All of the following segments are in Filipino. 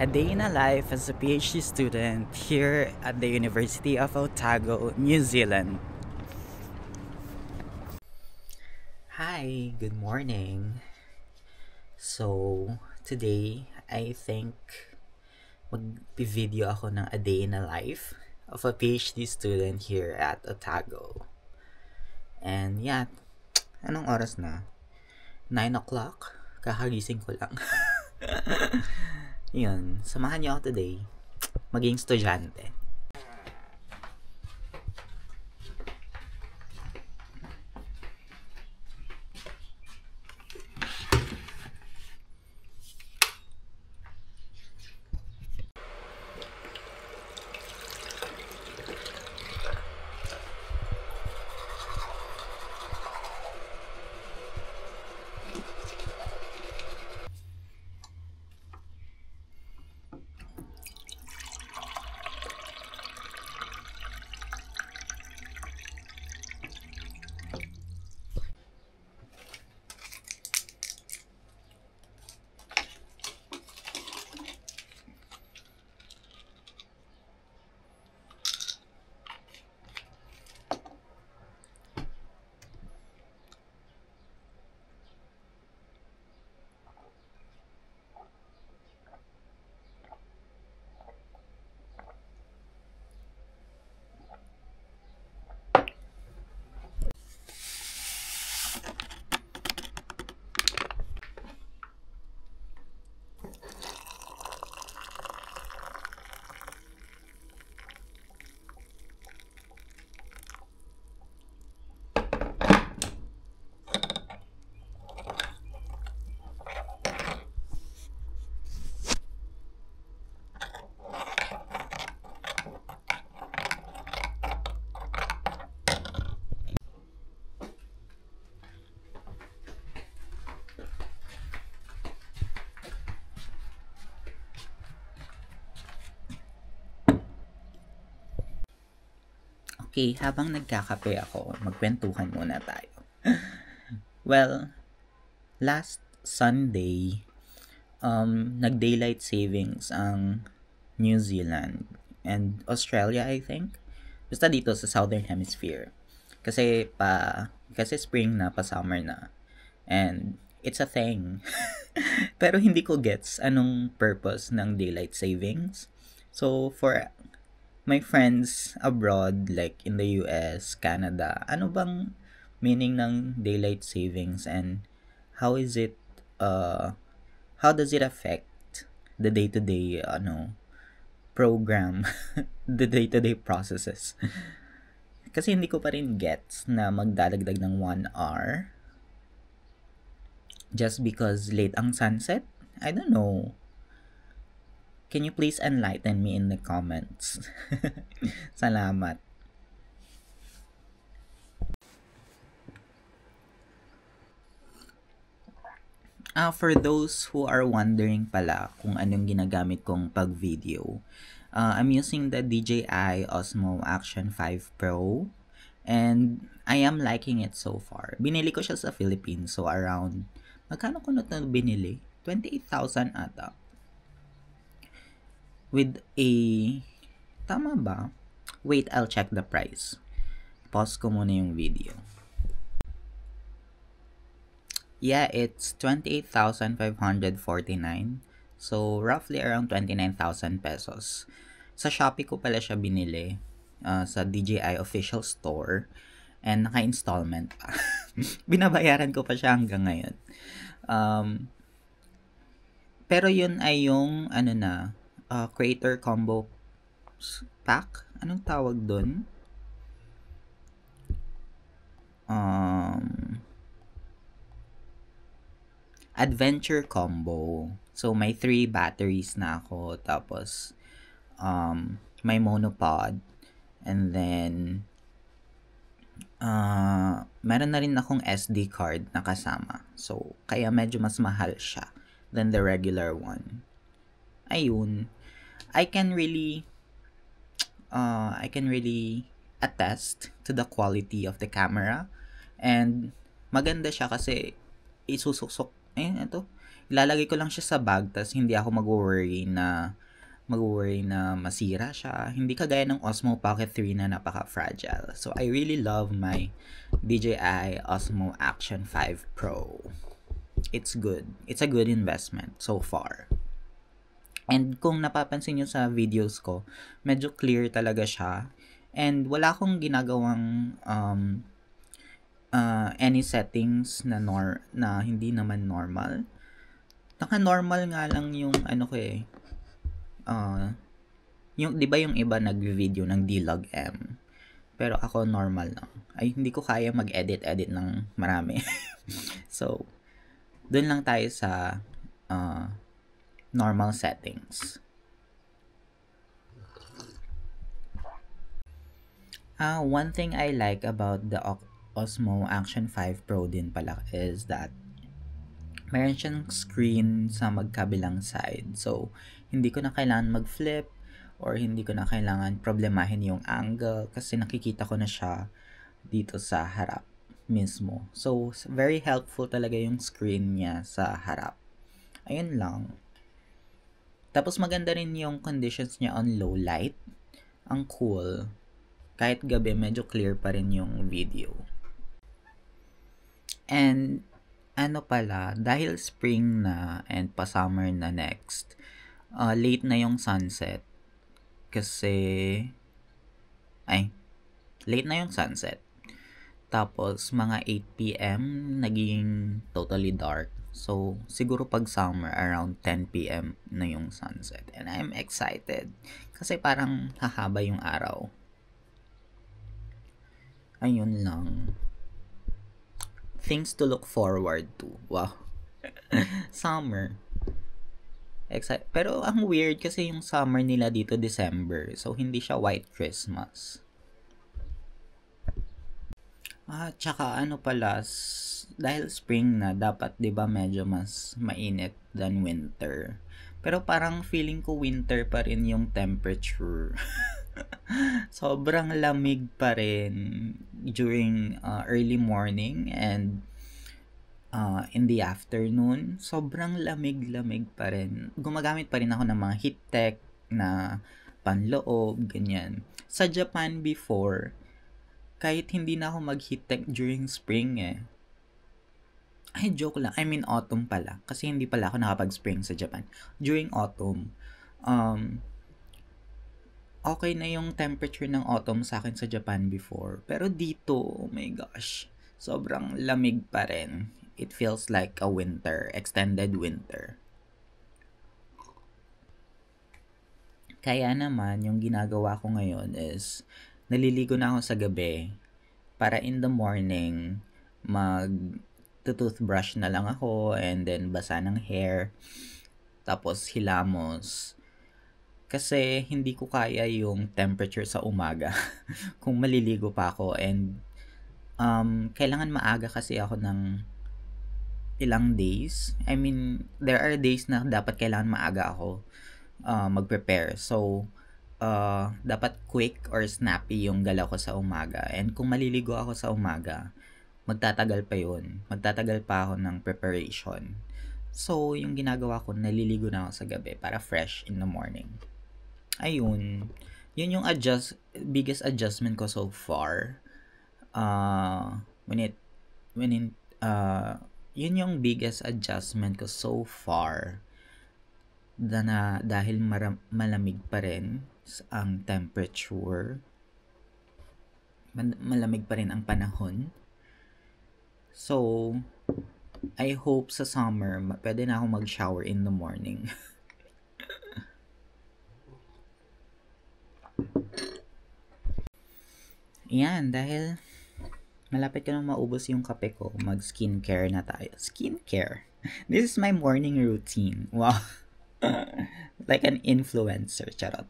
A day in a life as a PhD student here at the University of Otago, New Zealand. Hi, good morning. So, today, I think mag-video ako ng a day in a life of a PhD student here at Otago. And yeah, anong oras na? 9 o'clock? Kakagising ko lang. Yun, samahan niyo ako today maging estudyante. Okay, habang nagkakape ako, magkwentuhan muna tayo. Well, last Sunday, nag-daylight savings ang New Zealand and Australia, I think. Basta dito sa Southern Hemisphere. Kasi spring na, pa summer na. And it's a thing. Pero hindi ko gets anong purpose ng daylight savings. So, for my friends abroad, like in the US, Canada, ano bang meaning ng daylight savings and how is it, how does it affect the day-to-day, program, the day-to-day processes? Kasi hindi ko pa rin gets na magdadagdag ng 1 hour just because late ang sunset? I don't know. Can you please enlighten me in the comments? Salamat. For those who are wondering pala kung anong ginagamit kong pag-video, I'm using the DJI Osmo Action 5 Pro and I am liking it so far. Binili ko siya sa Philippines, so around, magkano ko na ito binili? 28,000 ata. With a, tama ba? Wait, I'll check the price. Pause ko muna yung video. Yeah, it's 28,549. So, roughly around 29,000 pesos. Sa Shopee ko pala siya binili. Sa DJI official store. And naka-installment pa. Binabayaran ko pa siya hanggang ngayon. Pero yun ay yung, creator combo pack? Anong tawag dun? Adventure combo. So, may 3 batteries na ako. Tapos, may monopod. And then, meron na rin akong SD card na kasama. So, kaya medyo mas mahal siya than the regular one. Ayun. I can really attest to the quality of the camera and maganda siya kasi lalagay ko lang siya sa bag, tas hindi ako mag-worry na masira siya. Hindi kagaya ng Osmo Pocket 3 na napaka-fragile. So, I really love my DJI Osmo Action 5 Pro. It's good. It's a good investment so far. And kung napapansin nyo sa videos ko, medyo clear talaga siya. And wala akong ginagawang any settings na hindi naman normal. Naka-normal nga lang yung ano ko eh. Yung 'di ba yung iba nag-video ng D-Log M. Pero ako normal lang. Ay hindi ko kaya mag-edit ng marami. So, doon lang tayo sa normal settings. One thing I like about the Osmo Action 5 Pro din pala is that meron siyang screen sa magkabilang side. So, hindi ko na kailangan mag-flip or hindi ko na kailangan problemahin yung angle kasi nakikita ko na siya dito sa harap mismo. So, very helpful talaga yung screen niya sa harap. Ayun lang. Tapos maganda rin yung conditions niya on low light. Ang cool. Kahit gabi, medyo clear pa rin yung video. And ano pala, dahil spring na and pa-summer na next, late na yung sunset. Kasi, late na yung sunset. Tapos, mga 8 p.m. naging totally dark. So, siguro pag summer, around 10 p.m. na yung sunset. And I'm excited. Kasi parang hahaba yung araw. Ayun lang. Things to look forward to. Wow. Summer. Pero ang weird kasi yung summer nila dito December. So, hindi siya white Christmas. Tsaka ano pala, dahil spring na, dapat 'di ba medyo mas mainit than winter. Pero parang feeling ko winter pa rin yung temperature. Sobrang lamig pa rin during early morning and in the afternoon. Sobrang lamig-lamig pa rin. Gumagamit pa rin ako ng mga heat tech na panloob, ganyan. Sa Japan before, kahit hindi na ako mag-heat tech during spring Ay, joke lang. I mean, autumn pala. Kasi hindi pala ako nakapag-spring sa Japan. During autumn, okay na yung temperature ng autumn sa akin sa Japan before. Pero dito, oh my gosh, sobrang lamig pa rin. It feels like a winter, extended winter. Kaya naman, yung ginagawa ko ngayon is, naliligo na ako sa gabi para in the morning toothbrush na lang ako and then basa ng hair tapos hilamos kasi hindi ko kaya yung temperature sa umaga kung maliligo pa ako and kailangan maaga kasi ako ng ilang days. I mean, there are days na dapat kailangan maaga ako mag-prepare. So, dapat quick or snappy yung galaw ko sa umaga. And kung maliligo ako sa umaga, magtatagal pa yun. Magtatagal pa ako ng preparation. So, yung ginagawa ko, naliligo na ako sa gabi para fresh in the morning. Ayun. Yun yung biggest adjustment ko so far. Yun yung biggest adjustment ko so far dahil malamig pa rin ang temperature, malamig pa rin ang panahon. So, I hope sa summer, pwede na ako mag-shower in the morning. Yan, dahil malapit ko na maubos yung kape ko, mag-skincare na tayo. Skincare? This is my morning routine. Wow. Like an influencer, charot.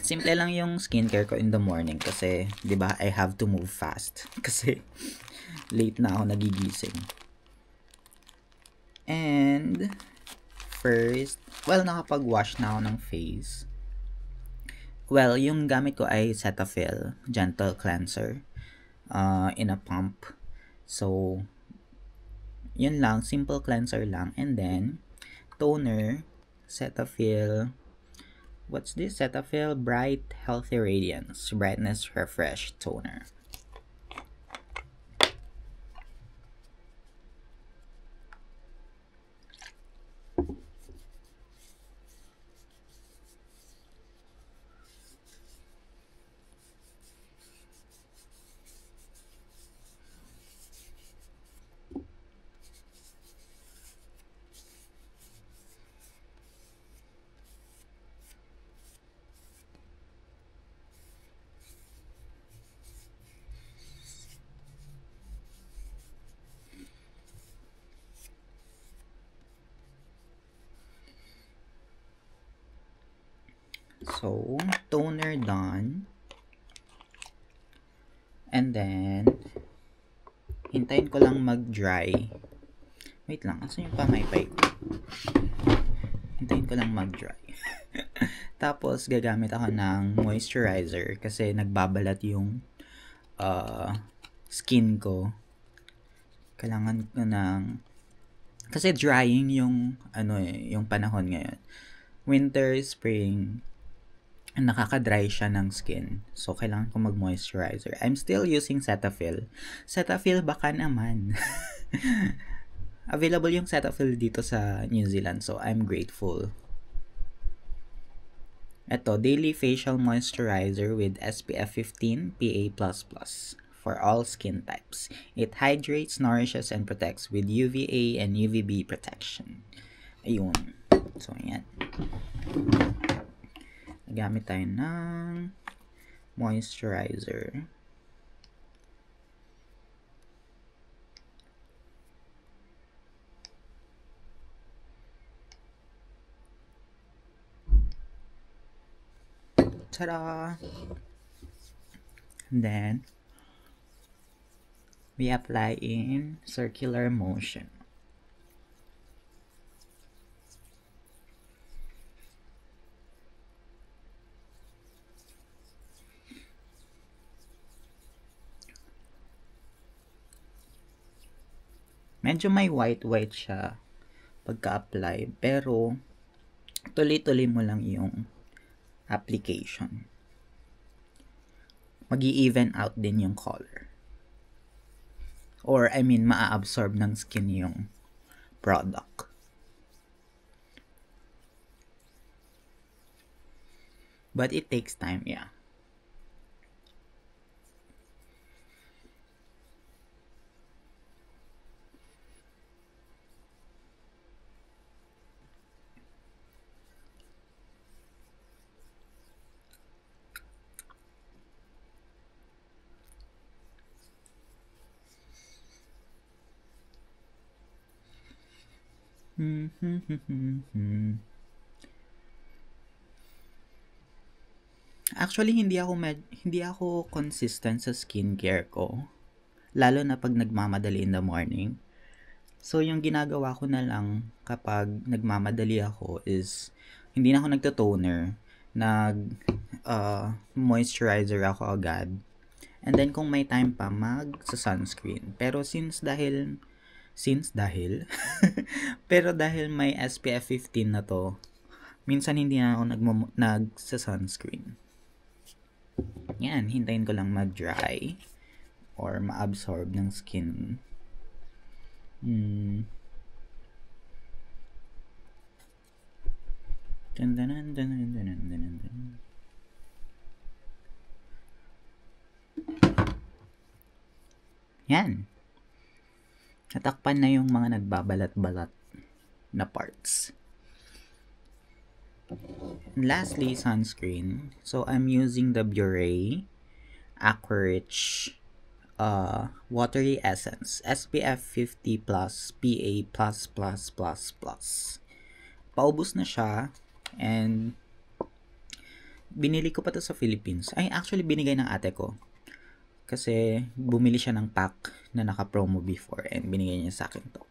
Simple lang yung skincare ko in the morning kasi, 'di ba, I have to move fast kasi late na ako nagigising. And first, nakapag-wash na ako ng face. Well, yung gamit ko ay Cetaphil Gentle Cleanser in a pump. So, yun lang, simple cleanser lang. And then, toner, Cetaphil, what's this? Cetaphil Bright Healthy Radiance Brightness Refresh Toner. So, toner done. And then, hintayin ko lang mag-dry. Wait lang, asan yung pamaypay ko? Hintayin ko lang mag-dry. Tapos, gagamit ako ng moisturizer kasi nagbabalat yung skin ko. Kailangan ko ng... Kasi drying yung, yung panahon ngayon. Winter, spring, nakaka-dry siya ng skin. So, kailangan ko mag-moisturizer. I'm still using Cetaphil. Cetaphil baka naman. Available yung Cetaphil dito sa New Zealand. So, I'm grateful. Ito, Daily Facial Moisturizer with SPF 15 PA++ for all skin types. It hydrates, nourishes, and protects with UVA and UVB protection. Ayun. So, ayan. Gamit tayo ng moisturizer. Ta-da! And then, we apply in circular motion. Medyo may white siya pagka-apply, pero tuloy-tuloy mo lang yung application. Mag-i-even out din yung color. Or, maa-absorb ng skin yung product. But it takes time, yeah. Actually, hindi ako consistent sa skincare ko. Lalo na pag nagmamadali in the morning. So, yung ginagawa ko na lang kapag nagmamadali ako is, hindi na ako nagto-toner. Moisturizer ako agad. And then, kung may time pa, mag-sunscreen. Pero pero dahil may SPF 15 na to, minsan hindi na ako nagsa-sunscreen. Yan, hintayin ko lang mag-dry or ma-absorb ng skin. Yan. Natakpan na yung mga nagbabalat-balat na parts. And lastly, sunscreen. So, I'm using the Biore Aquarich Watery Essence SPF 50+ PA+++++. Paubos na siya and binili ko pa to sa Philippines. Ay, actually binigay ng ate ko. Kasi bumili siya ng pack na naka-promo before and binigay niya sa akin to.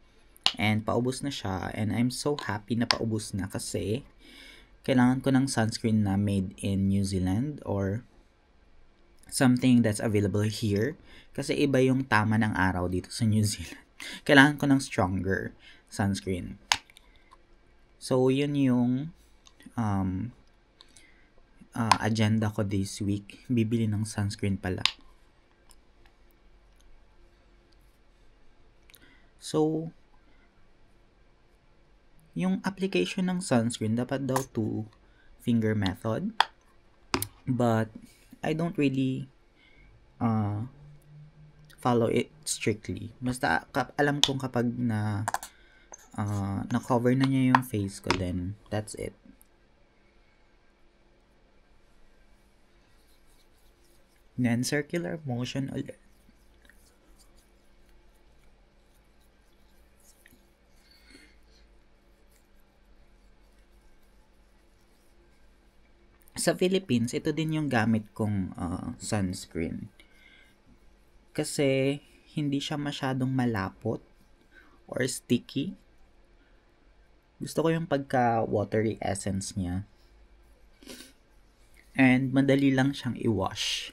And paubos na siya and I'm so happy na paubos na kasi kailangan ko ng sunscreen na made in New Zealand or something that's available here kasi iba yung tama ng araw dito sa New Zealand. kailangan ko ng stronger sunscreen. So, yun yung agenda ko this week. Bibili ng sunscreen pala. So, yung application ng sunscreen dapat daw 2-finger method. But, I don't really follow it strictly. Basta, alam kong kapag na-cover na niya yung face ko, then that's it. Then, circular motion ulit. Sa Philippines, ito din yung gamit kong sunscreen. Kasi, hindi siya masyadong malapot or sticky. Gusto ko yung pagka-watery essence niya. And, madali lang siyang i-wash.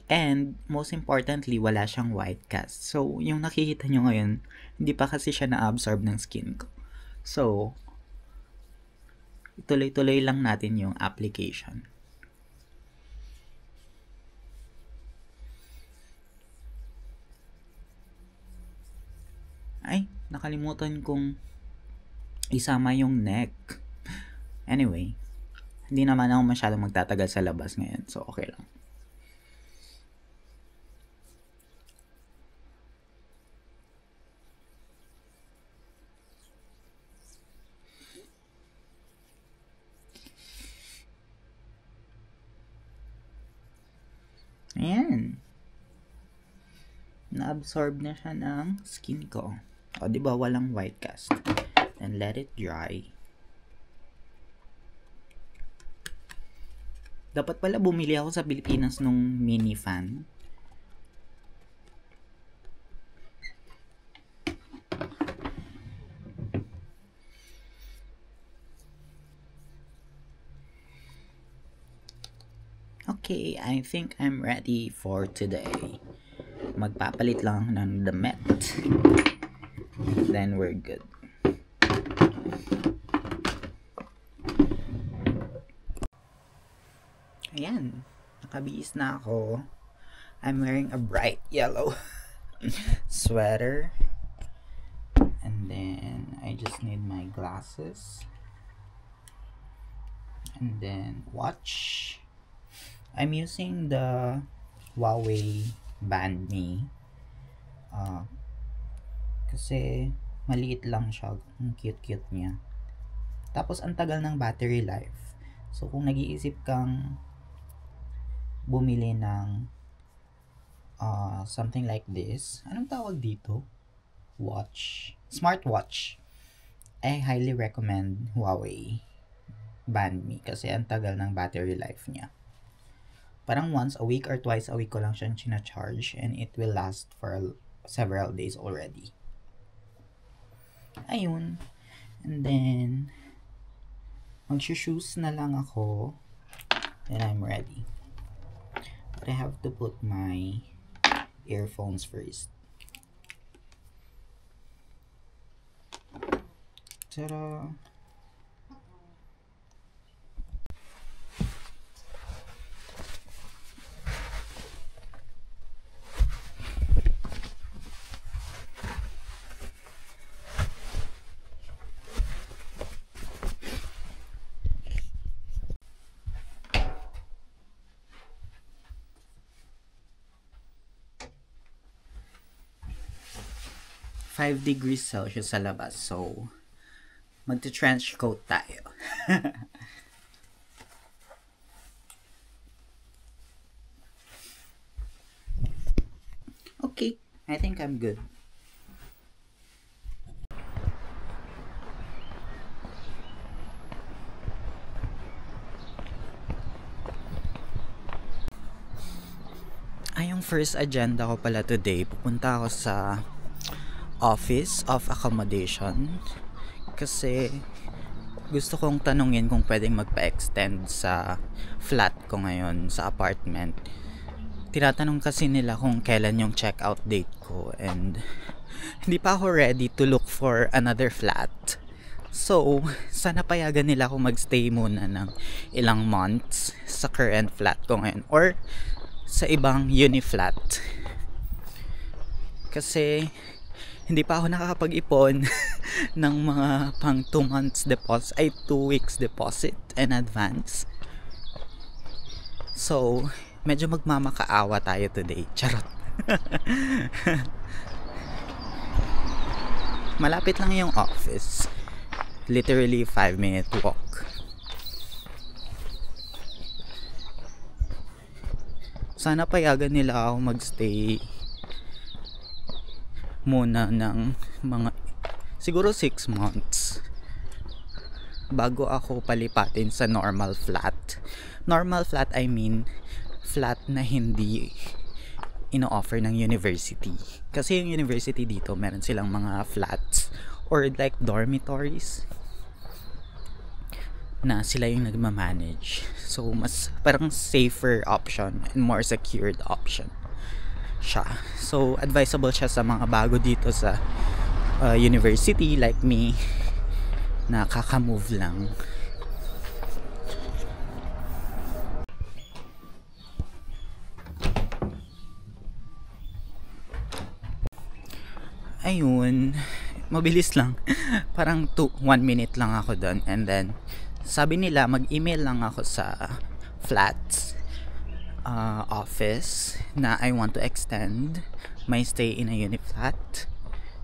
And most importantly, wala siyang white cast. So, yung nakikita nyo ngayon, hindi pa kasi siya na-absorb ng skin ko. So, tuloy-tuloy lang natin yung application. Ay, nakalimutan kong isama yung neck. Anyway, hindi naman ako masyadong magtatagal sa labas ngayon. So, okay lang. Ayan. Na-absorb na siya ng skin ko. O, diba, walang white cast. And let it dry. Dapat pala bumili ako sa Pilipinas nung mini fan. Okay, I think I'm ready for today. Magpapalit lang ng damit. Then we're good. Ayan, nakabihis na ako. I'm wearing a bright yellow sweater. And then I just need my glasses. And then watch. I'm using the Huawei Band Me. Kasi maliit lang siya. Ang cute-cute niya. Tapos ang tagal ng battery life. So kung nag-iisip kang bumili ng something like this, anong tawag dito? Smartwatch. I highly recommend Huawei Band Me kasi ang tagal ng battery life niya. Parang once a week or twice a week ko lang siyang charge and it will last for several days already. Ayun. And then, mag-shoes na lang ako. And I'm ready. But I have to put my earphones first. Ta-da! 5 degrees Celsius sa labas. So, magte-trench coat tayo. Okay, I think I'm good. Yung first agenda ko pala today, pupunta ako sa Office of Accommodation kasi gusto kong tanungin kung pwedeng magpa-extend sa flat ko ngayon, sa apartment. tinatanong kasi nila kung kailan yung check-out date ko, and hindi pa ako ready to look for another flat. So, sana payagan nila ako magstay muna ng ilang months sa current flat ko ngayon or sa ibang uni-flat. Kasi hindi pa ako nakakapag-ipon ng mga pang 2 months deposit, 2 weeks deposit in advance. So, medyo magmamakaawa tayo today. Charot. Malapit lang yung office. Literally 5-minute walk. Sana payagan nila ako magstay muna ng mga siguro 6 months bago ako palipatin sa normal flat. Normal flat, I mean flat na hindi ino-offer ng university. Kasi yung university dito, meron silang mga flats or like dormitories na sila yung nagmamanage. So, mas parang safer option and more secured option siya. So, advisable siya sa mga bago dito sa university like me na kaka-move lang. Ayun, mabilis lang. Parang 1 minute lang ako doon, and then sabi nila mag-email lang ako sa flats office na I want to extend my stay in a uni flat,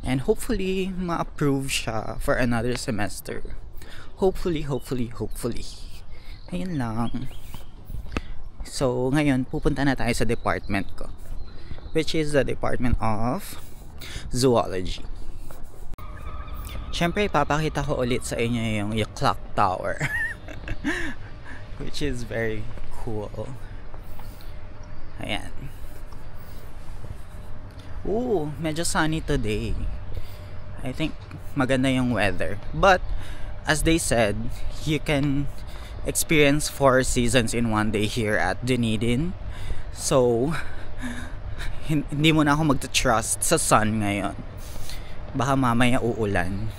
and hopefully ma-approve siya for another semester. Hopefully. Ayun lang. So ngayon pupunta na tayo sa department ko, which is the Department of Zoology. Siyempre ipapakita ko ulit sa inyo yung clock tower which is very cool. Ayan. Ooh, medyo sunny today. I think maganda yung weather. But as they said, you can experience 4 seasons in one day here at Dunedin. So hindi mo na ako magta-trust sa sun ngayon. Baka mamaya uulan.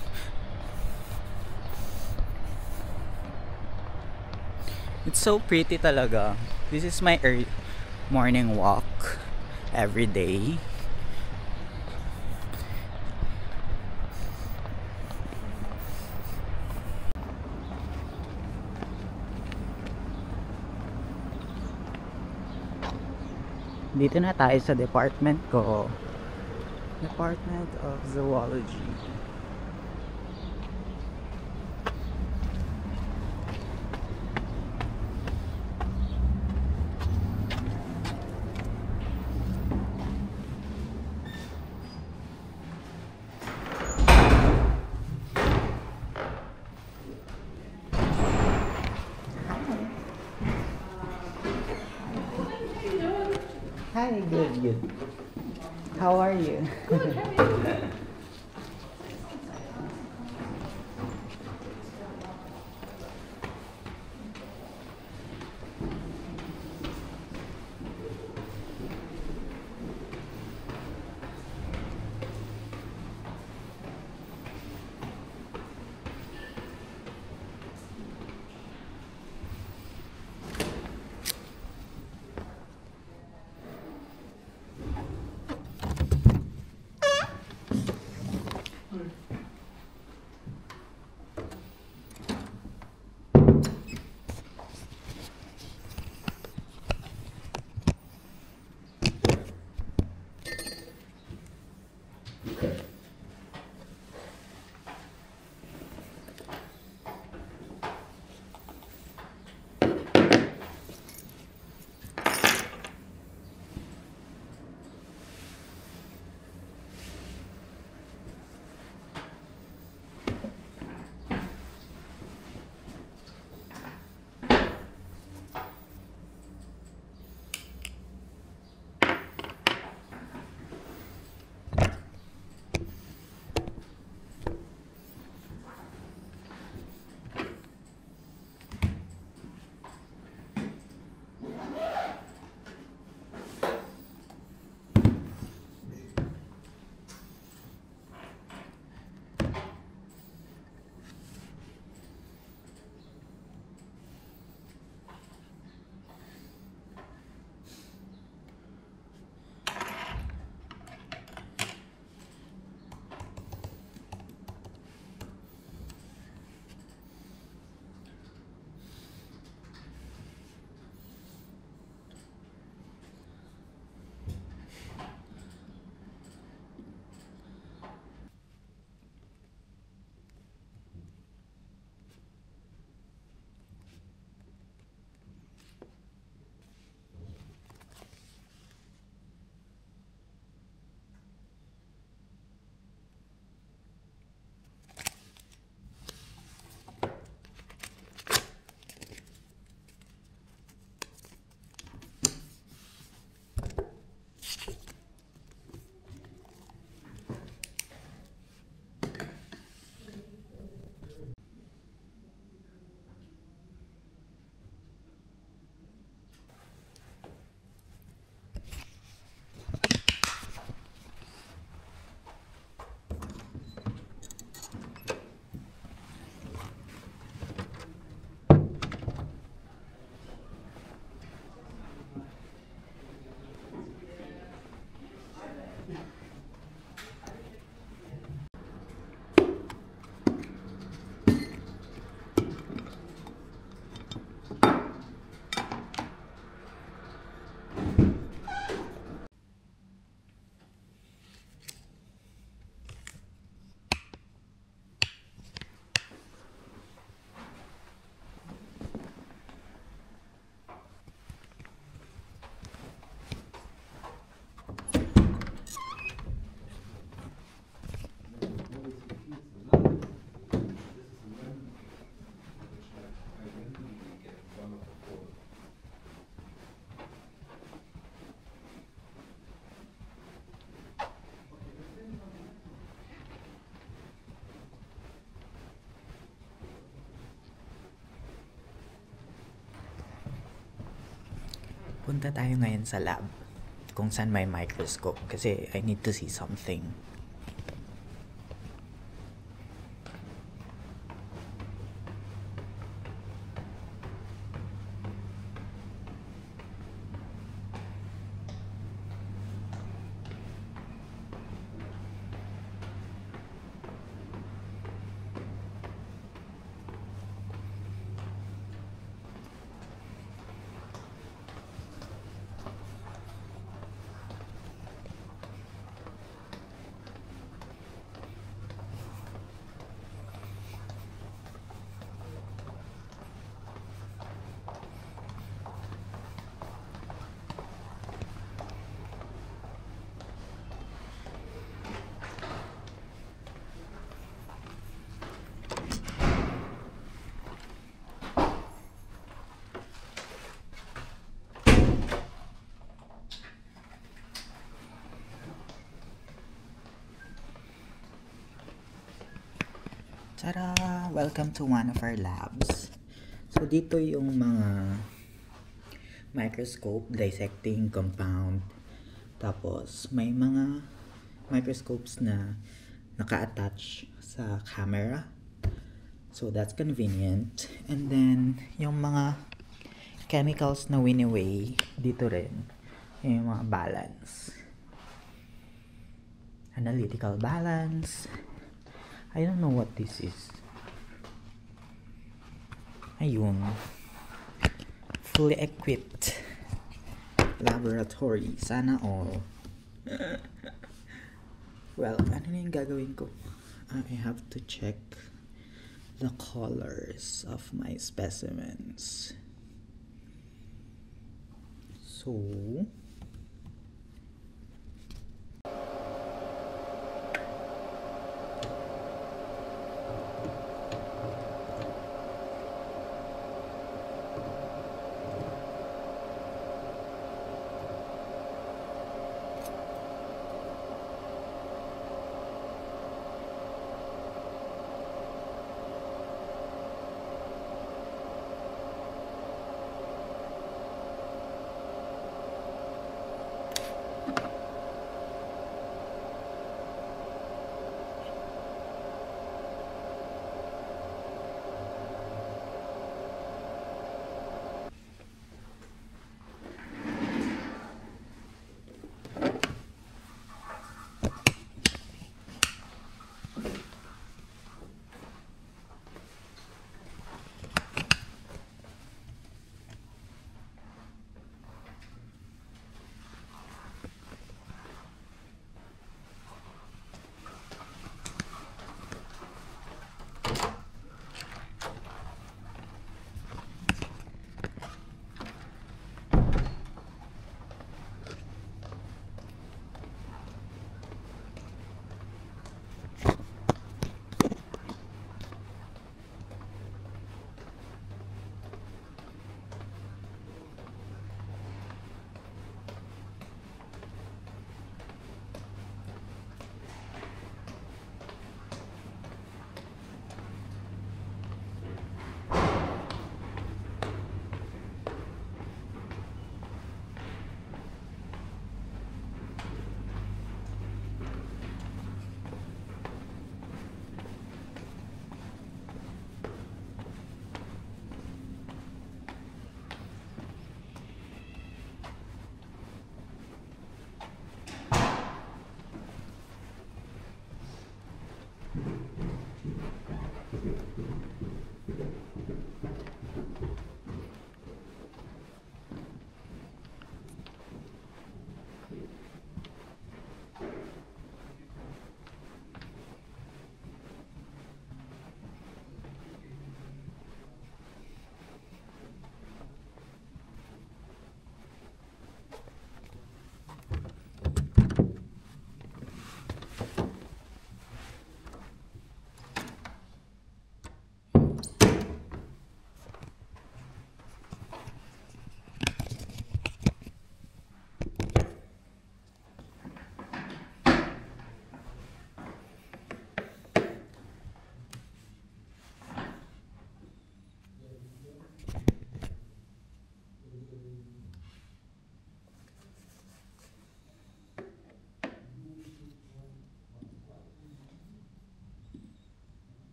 It's so pretty talaga. This is my morning walk every day. Dito na tayo sa department ko. Department of Zoology. Hi, good. How are you? Good, how are you? Punta tayo ngayon sa lab kung saan may microscope kasi I need to see something. Tara! Welcome to one of our labs. So, dito yung mga microscope dissecting compound. Tapos, may mga microscopes na naka-attach sa camera. So, that's convenient. And then, yung mga chemicals na wini-weigh, dito rin. Yung mga balance. Analytical balance. I don't know what this is. Ayun. Fully equipped laboratory. Sana all. Well, ano na yung gagawin ko? I have to check the colors of my specimens. So,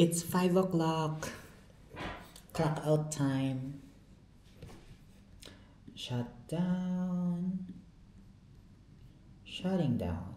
It's 5 o'clock. Clock out time. Shut down. Shutting down.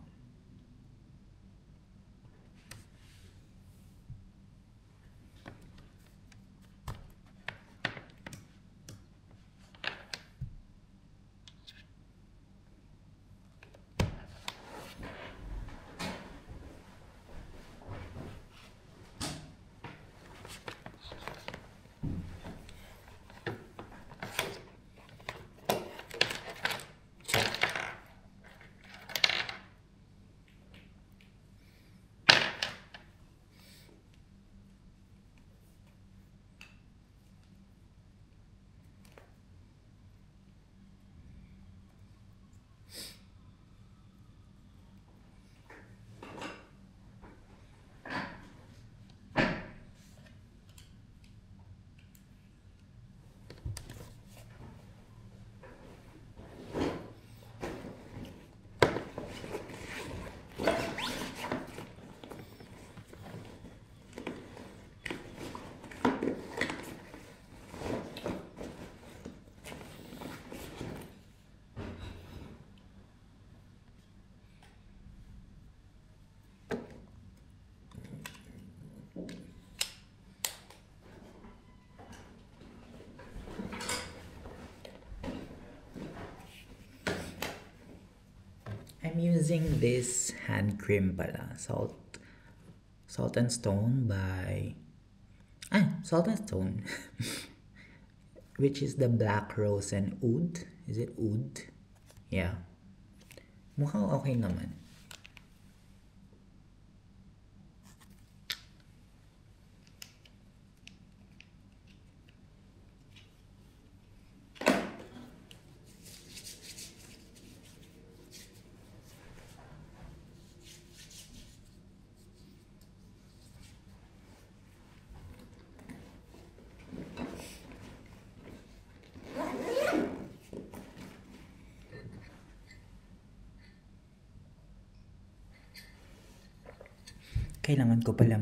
I'm using this hand cream pala. Salt and Stone by... Salt and Stone. Which is the Black Rose and Oud. Is it Oud? Yeah. Mukhang okay naman. Kailangan ko pala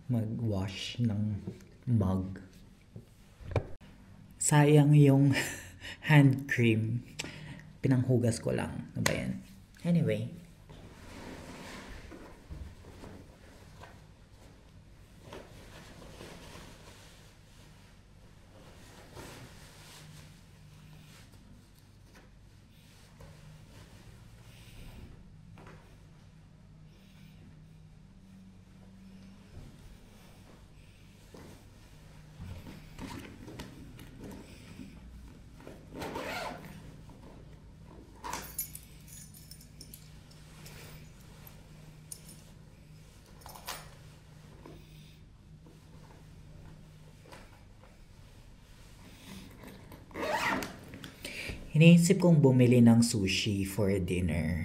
mag-wash ng mug. Sayang yung hand cream. Pinanghugas ko lang. Ano ba yan? Anyway. Iniisip kong bumili ng sushi for dinner.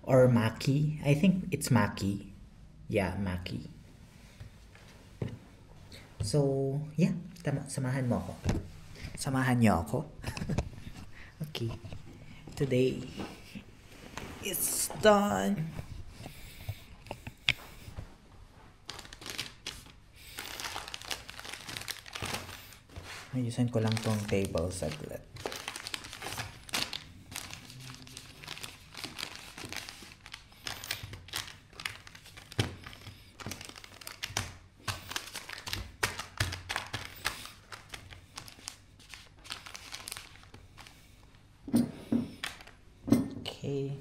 Or maki. I think it's maki. Yeah, maki. So, yeah. Samahan mo ako. Samahan niyo ako. Okay. Today is done. Ayusin ko lang tong table saglit. Okay.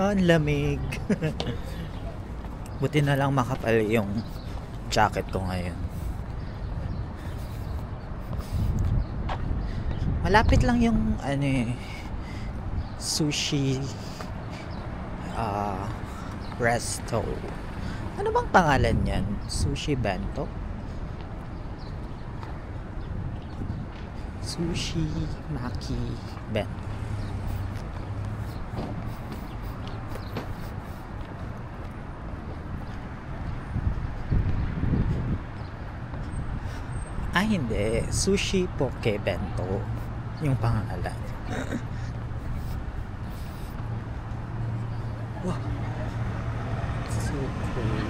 Ang lamig. Buti na lang makapal yung jacket ko ngayon. Malapit lang yung sushi resto. Ano bang pangalan yan? Sushi Bento? Sushi Maki Bento. Hindi. Sushi Poke Bento yung pangalan. Wow. So cool.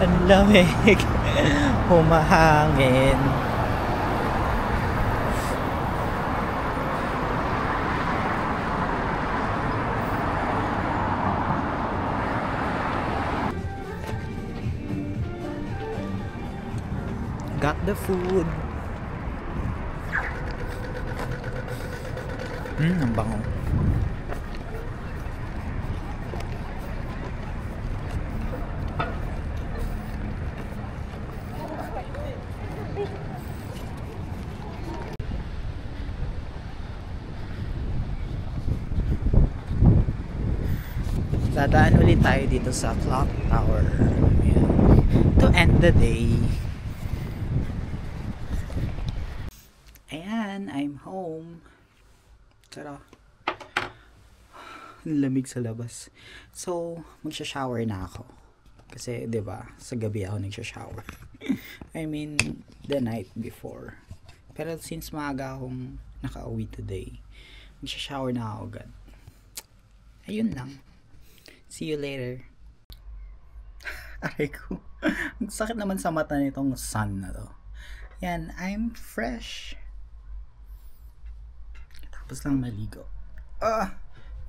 Ang lamig. Humahangin. Got the food. Ang bango. Dadaan ulit tayo dito sa clock tower. Ayan. To end the day. Ayan, I'm home. Tara. Ang lamig sa labas. So, magsha-shower na ako. Kasi, 'di ba, sa gabi ako nagsha-shower. I mean, the night before. Pero since maaga akong nakauwi today, magsha-shower na ako agad. Ayun lang. See you later. Aray ko. Ang sakit naman sa mata nitong sun na to. Yan, I'm fresh. Tapos lang maligo.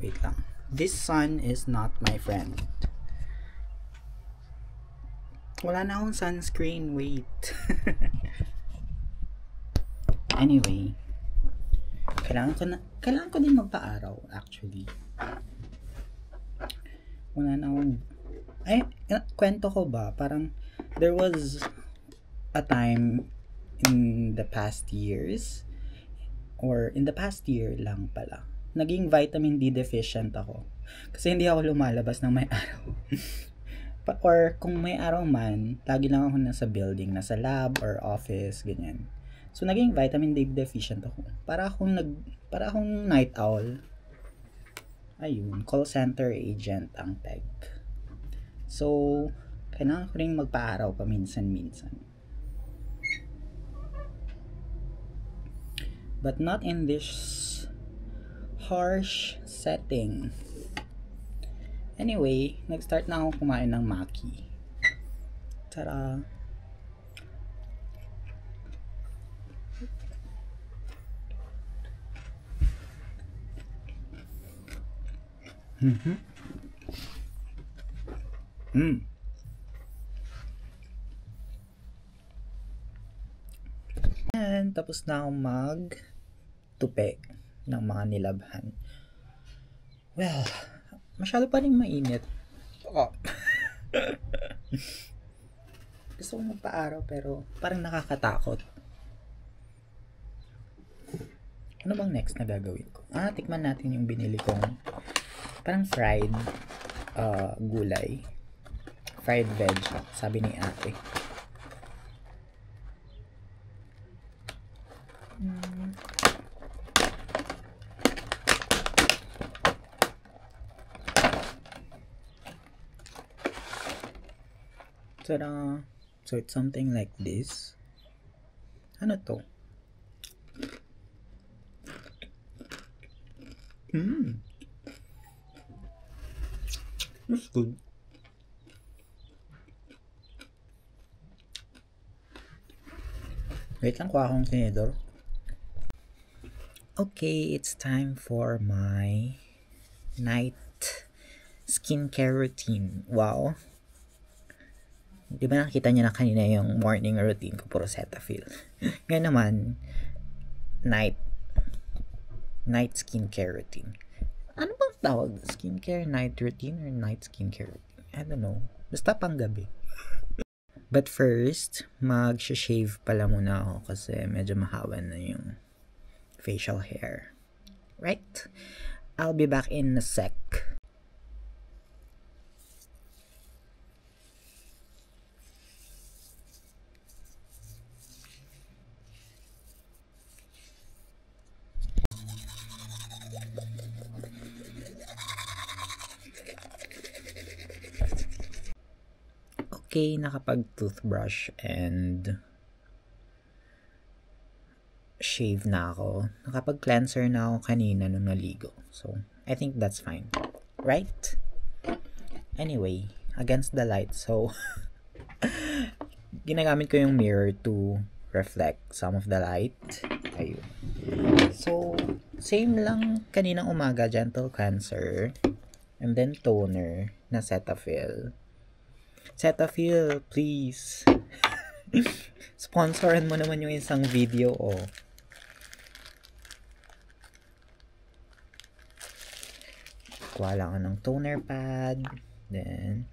Wait lang. This sun is not my friend. Wala na akong sunscreen. Wait. Anyway. Kailangan ko din magpa-araw actually. Wala na akong kwento ko ba? Parang there was a time in the past years or in the past year lang pala, naging vitamin D deficient ako. Kasi hindi ako lumalabas ng may araw. Or kung may araw man, lagi lang ako nasa building, nasa lab or office, ganyan. So naging vitamin D deficient ako. Para akong night owl. Ayun, call center agent ang peg. So, kailangan ko rin magpa-araw paminsan-minsan. But not in this harsh setting. Anyway, nag-start na ako kumain ng maki. Tara! And tapos na akong mag-tupe ng mga nilabhan. Well, masyado pa rin mainit. Gusto kong magpa-araw pero parang nakakatakot. Ano bang next na gagawin ko? Tikman natin yung binili kong parang fried gulay. Fried veg, sabi ni ate. So it's something like this. Ano to? That's good. Wait lang, kuha akong tinidor. Okay, it's time for my night skincare routine. Wow. Di ba nakita niyo na kanina yung morning routine ko, puro Cetaphil. Ngayon naman, night skincare routine. Ano bang tawag? Skincare night routine or night skincare routine? I don't know. Basta pang gabi. But first, mag-shave pala muna ako kasi medyo mahawan na yung facial hair. Right? I'll be back in a sec. Okay, nakapag-toothbrush and shave na ako. Nakapag-cleanser na ako kanina nung naligo. So, I think that's fine. Right? Anyway, against the light. So, ginagamit ko yung mirror to reflect some of the light. Ayun. So, same lang kaninang umaga, gentle cleanser. And then toner na Cetaphil. Cetaphil, please. Sponsoran mo naman yung isang video, oh. Kuha lang ng toner pad. Then,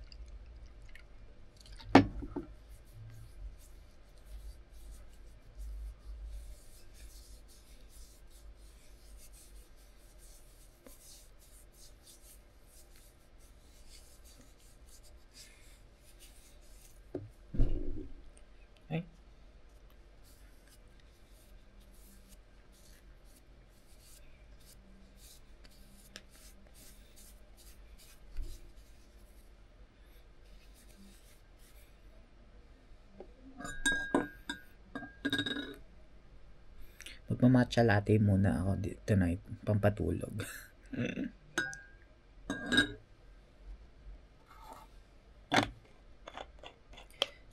magmamatcha latte muna ako tonight, pampatulog.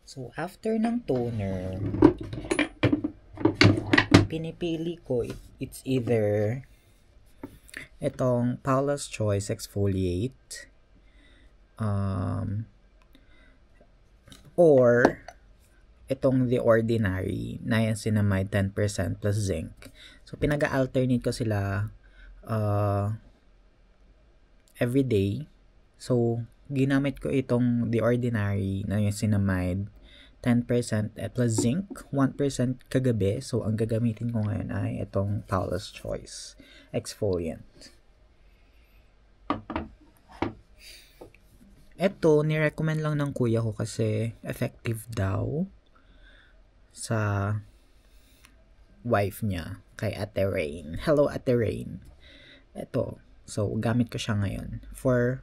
So, after ng toner, pinipili ko, it's either itong Paula's Choice Exfoliate, or itong The Ordinary, niacinamide 10% plus zinc. So, pinag-alternate ko sila every day. So, ginamit ko itong The Ordinary, niacinamide 10% plus zinc, 1% kagabi. So, ang gagamitin ko ngayon ay itong Paula's Choice Exfoliant. Ito, nirecommend lang ng kuya ko kasi effective daw sa wife niya, kay Ate Rain. Hello, Ate Rain. Ito. So, gamit ko siya ngayon. For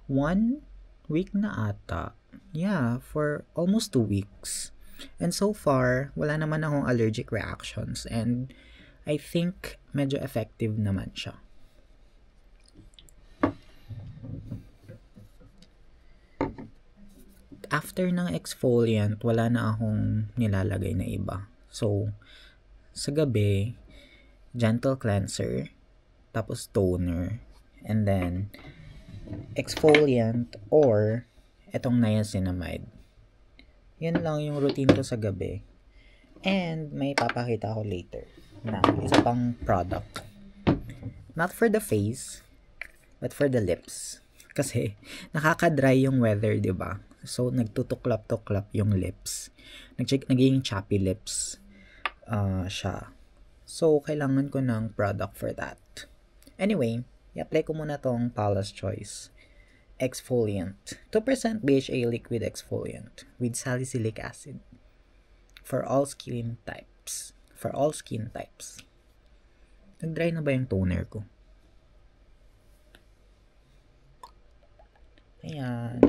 1 week na ata. Yeah, for almost 2 weeks. And so far, wala naman akong allergic reactions. And I think medyo effective naman siya. After ng exfoliant, wala na akong nilalagay na iba. So, sa gabi, gentle cleanser, tapos toner, and then exfoliant or etong niacinamide. Yan lang yung routine ko sa gabi. And may papakita ko later na isa pang product. Not for the face, but for the lips. Kasi nakaka-dry yung weather, 'di ba? So nagtutuklap-tuklap yung lips. Nagiging chappy lips siya. So kailangan ko ng product for that. Anyway, i-apply ko muna tong Paula's Choice Exfoliant. 2% BHA liquid exfoliant with salicylic acid. For all skin types. Nag-dry na ba yung toner ko? Ayan.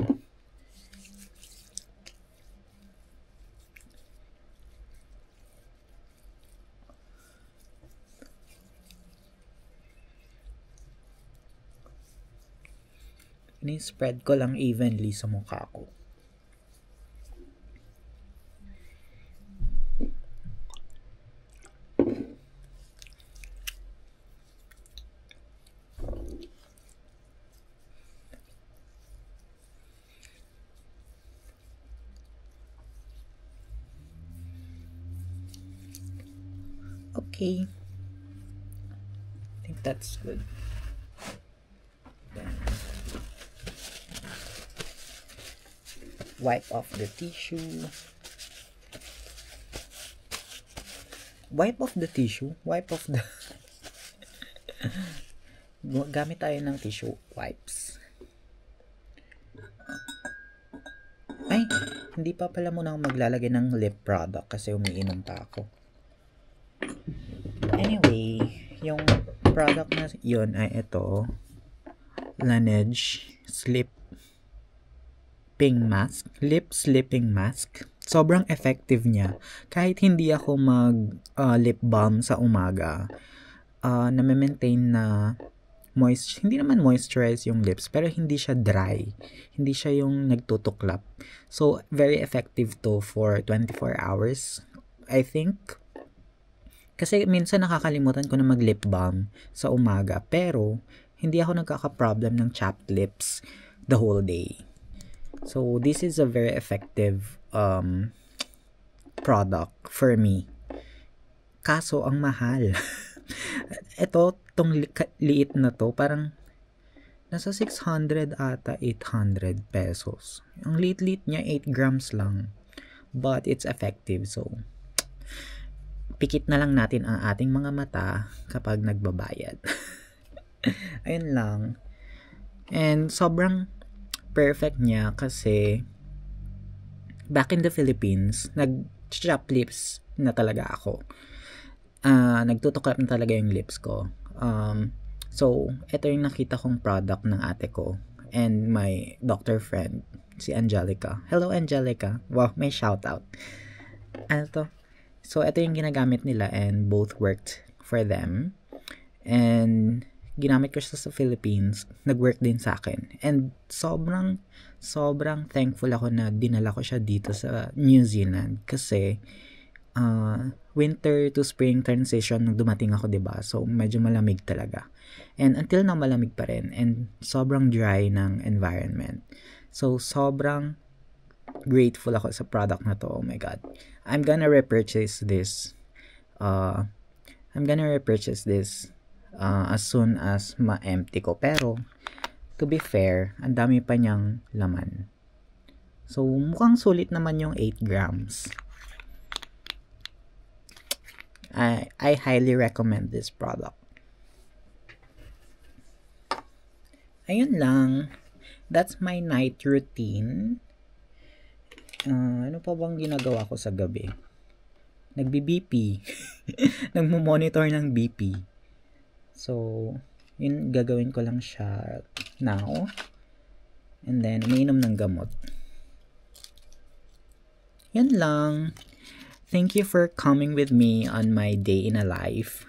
Ini-spread ko lang evenly sa mukha ko. Okay. I think that's good. Then, wipe off the tissue. Wipe off the tissue? Wipe off the... Gamit tayo ng tissue wipes. Ay, hindi pa pala muna ako maglalagay ng lip product kasi umiinom pa ako. Anyway, yung product na yun ay ito. Laneige Sleeping Mask. Lip Sleeping Mask. Sobrang effective niya. Kahit hindi ako lip balm sa umaga, na-maintain na hindi naman moisturize yung lips, pero hindi siya dry. Hindi siya yung nagtutuklap. So, very effective to for 24 hours, I think. Kasi minsan nakakalimutan ko na mag-lip balm sa umaga, pero hindi ako nagkaka-problem ng chapped lips the whole day. So, this is a very effective product for me. Kaso, ang mahal. Tong liit na to, parang nasa 600 ata, 800 pesos. Ang liit-liit niya, 8 grams lang. But, it's effective. So, pikit na lang natin ang ating mga mata kapag nagbabayad. Ayun lang. And, sobrang perfect niya kasi back in the Philippines, nag-chop lips na talaga ako. Nagtutuklap na talaga yung lips ko. So, ito yung nakita kong product ng ate ko and my doctor friend, si Angelica. Hello, Angelica. Wow, may shoutout. Ano to? So, ito yung ginagamit nila and both worked for them. And, ginamit ko siya sa Philippines. Nag-work din sa akin. And, sobrang thankful ako na dinala ko siya dito sa New Zealand kasi winter to spring transition nung dumating ako, diba? So, medyo malamig talaga. And until now, malamig pa rin. And sobrang dry ng environment. So, sobrang grateful ako sa product na to. Oh my God. I'm gonna repurchase this. As soon as ma-empty ko. Pero, to be fair, ang dami pa niyang laman. So, mukhang sulit naman yung 8 grams. I highly recommend this product. Ayun lang. That's my night routine. Ano pa bang ginagawa ko sa gabi? Nagbi-BP. Nagmo-monitor ng BP. So, yun, gagawin ko lang siya now. And then, umiinom ng gamot. Yan lang. Thank you for coming with me on my day in a life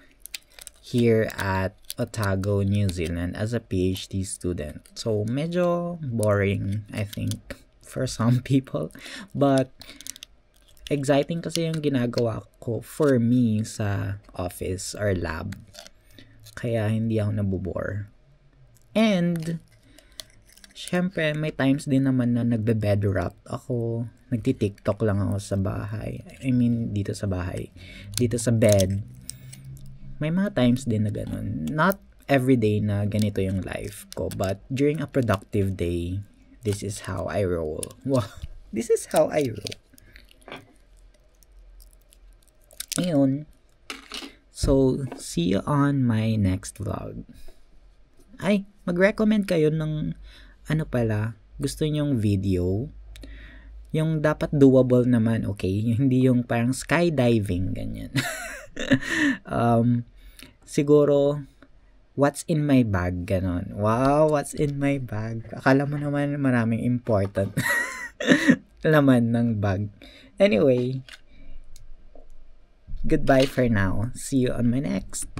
here at Otago, New Zealand as a PhD student. So, medyo boring, I think, for some people. But, exciting kasi yung ginagawa ko for me sa office or lab. Kaya hindi ako nabubore. And, syempre, may times din naman na nagbe-bed rot ako. Nagti-TikTok lang ako sa bahay. I mean, dito sa bahay. Dito sa bed. May mga times din na ganun. Not every day na ganito yung life ko. But during a productive day, this is how I roll. Wow. This is how I roll. Ayun. So, see you on my next vlog. Ay, mag-recommend kayo ng gusto nyong video. Yung dapat doable naman, okay? Hindi yung parang skydiving, ganyan. Siguro, what's in my bag, ganon. Wow, what's in my bag? Akala mo naman maraming important laman ng bag. Anyway, goodbye for now. See you on my next.